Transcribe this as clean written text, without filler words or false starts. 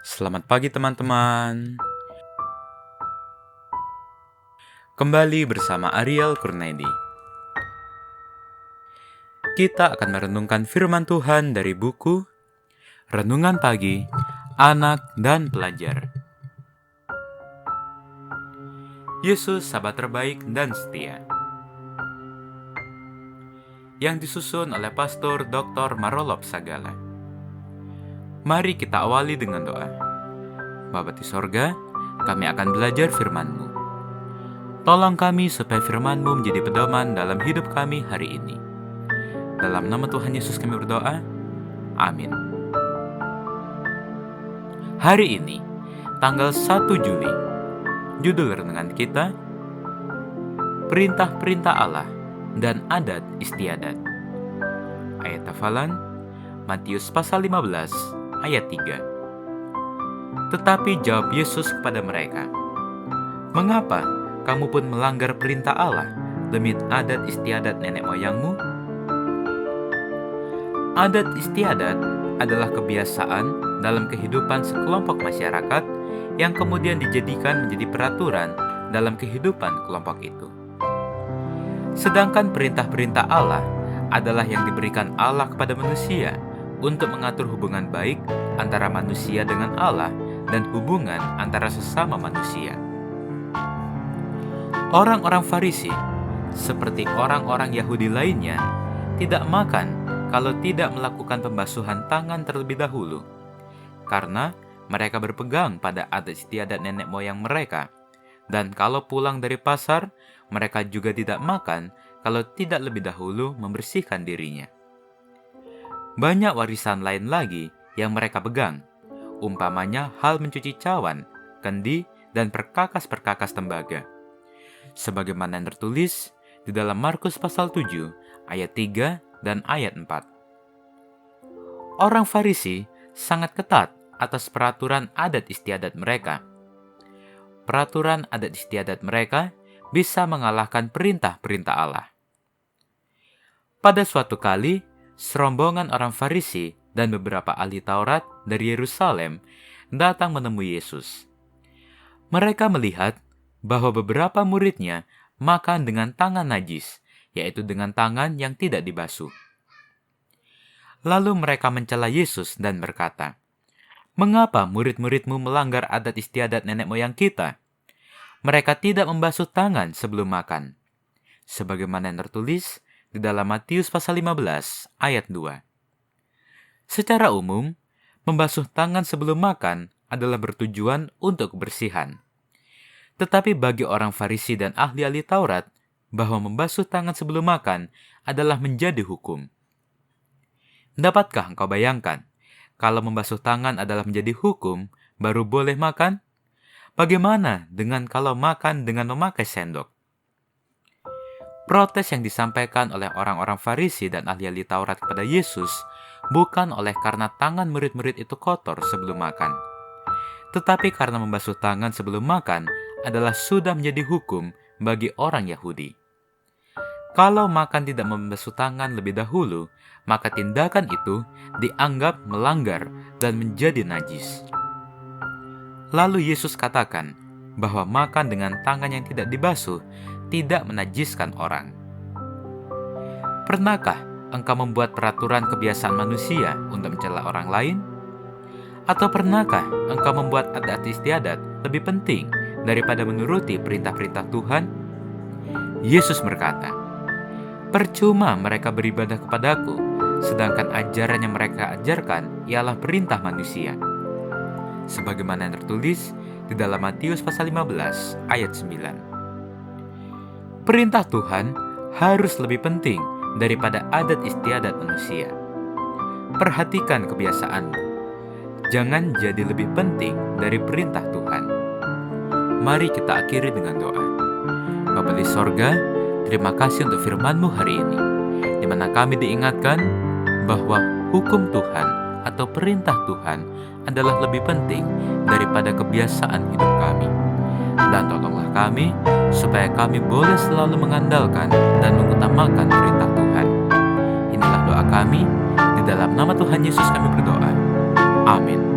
Selamat pagi teman-teman. Kembali bersama Ariel Kurnedi. Kita akan merenungkan firman Tuhan dari buku Renungan Pagi, Anak dan Pelajar. Yesus sahabat terbaik dan setia. Yang disusun oleh Pastor Dr. Marolop Sagala. Mari kita awali dengan doa. Bapa di sorga, kami akan belajar firman-Mu. Tolong kami supaya firman-Mu menjadi pedoman dalam hidup kami hari ini. Dalam nama Tuhan Yesus kami berdoa. Amin. Hari ini, tanggal 1 Juli, judul renungan kita, Perintah-perintah Allah dan adat istiadat. Ayat hafalan, Matius pasal 15, ayat 3. Tetapi jawab Yesus kepada mereka, "Mengapa kamu pun melanggar perintah Allah demi adat istiadat nenek moyangmu?" Adat istiadat adalah kebiasaan dalam kehidupan sekelompok masyarakat yang kemudian dijadikan menjadi peraturan dalam kehidupan kelompok itu. Sedangkan perintah-perintah Allah adalah yang diberikan Allah kepada manusia untuk mengatur hubungan baik antara manusia dengan Allah dan hubungan antara sesama manusia. Orang-orang Farisi, seperti orang-orang Yahudi lainnya, tidak makan kalau tidak melakukan pembasuhan tangan terlebih dahulu, karena mereka berpegang pada adat istiadat nenek moyang mereka, dan kalau pulang dari pasar, mereka juga tidak makan kalau tidak lebih dahulu membersihkan dirinya. Banyak warisan lain lagi yang mereka pegang, umpamanya hal mencuci cawan, kendi, dan perkakas-perkakas tembaga. Sebagaimana yang tertulis di dalam Markus pasal 7, ayat 3 dan ayat 4. Orang Farisi sangat ketat atas peraturan adat istiadat mereka. Peraturan adat istiadat mereka bisa mengalahkan perintah-perintah Allah. Pada suatu kali, serombongan orang Farisi dan beberapa ahli Taurat dari Yerusalem datang menemui Yesus. Mereka melihat bahwa beberapa muridnya makan dengan tangan najis, yaitu dengan tangan yang tidak dibasuh. Lalu mereka mencela Yesus dan berkata, "Mengapa murid-muridmu melanggar adat istiadat nenek moyang kita? Mereka tidak membasuh tangan sebelum makan." Sebagaimana yang tertulis di dalam Matius pasal 15 ayat 2. Secara umum, membasuh tangan sebelum makan adalah bertujuan untuk kebersihan. Tetapi bagi orang Farisi dan ahli-ahli Taurat, bahwa membasuh tangan sebelum makan adalah menjadi hukum. Dapatkah engkau bayangkan, kalau membasuh tangan adalah menjadi hukum, baru boleh makan? Bagaimana dengan kalau makan dengan memakai sendok? Protes yang disampaikan oleh orang-orang Farisi dan ahli-ahli Taurat kepada Yesus bukan oleh karena tangan murid-murid itu kotor sebelum makan, tetapi karena membasuh tangan sebelum makan adalah sudah menjadi hukum bagi orang Yahudi. Kalau makan tidak membasuh tangan lebih dahulu, maka tindakan itu dianggap melanggar dan menjadi najis. Lalu Yesus katakan bahwa makan dengan tangan yang tidak dibasuh tidak menajiskan orang. Pernahkah engkau membuat peraturan kebiasaan manusia untuk mencela orang lain? Atau pernahkah engkau membuat adat istiadat lebih penting daripada menuruti perintah-perintah Tuhan? Yesus berkata, "Percuma mereka beribadah kepadaku, sedangkan ajaran yang mereka ajarkan ialah perintah manusia." Sebagaimana yang tertulis di dalam Matius pasal 15 ayat 9. Perintah Tuhan harus lebih penting daripada adat istiadat manusia. Perhatikan kebiasaanmu. Jangan jadi lebih penting dari perintah Tuhan. Mari kita akhiri dengan doa. Bapa di sorga, terima kasih untuk firman-Mu hari ini, di mana kami diingatkan bahwa hukum Tuhan atau perintah Tuhan adalah lebih penting daripada kebiasaan hidup kami. Dan tolonglah kami supaya kami boleh selalu mengandalkan dan mengutamakan perintah Tuhan. Inilah doa kami, di dalam nama Tuhan Yesus kami berdoa. Amin.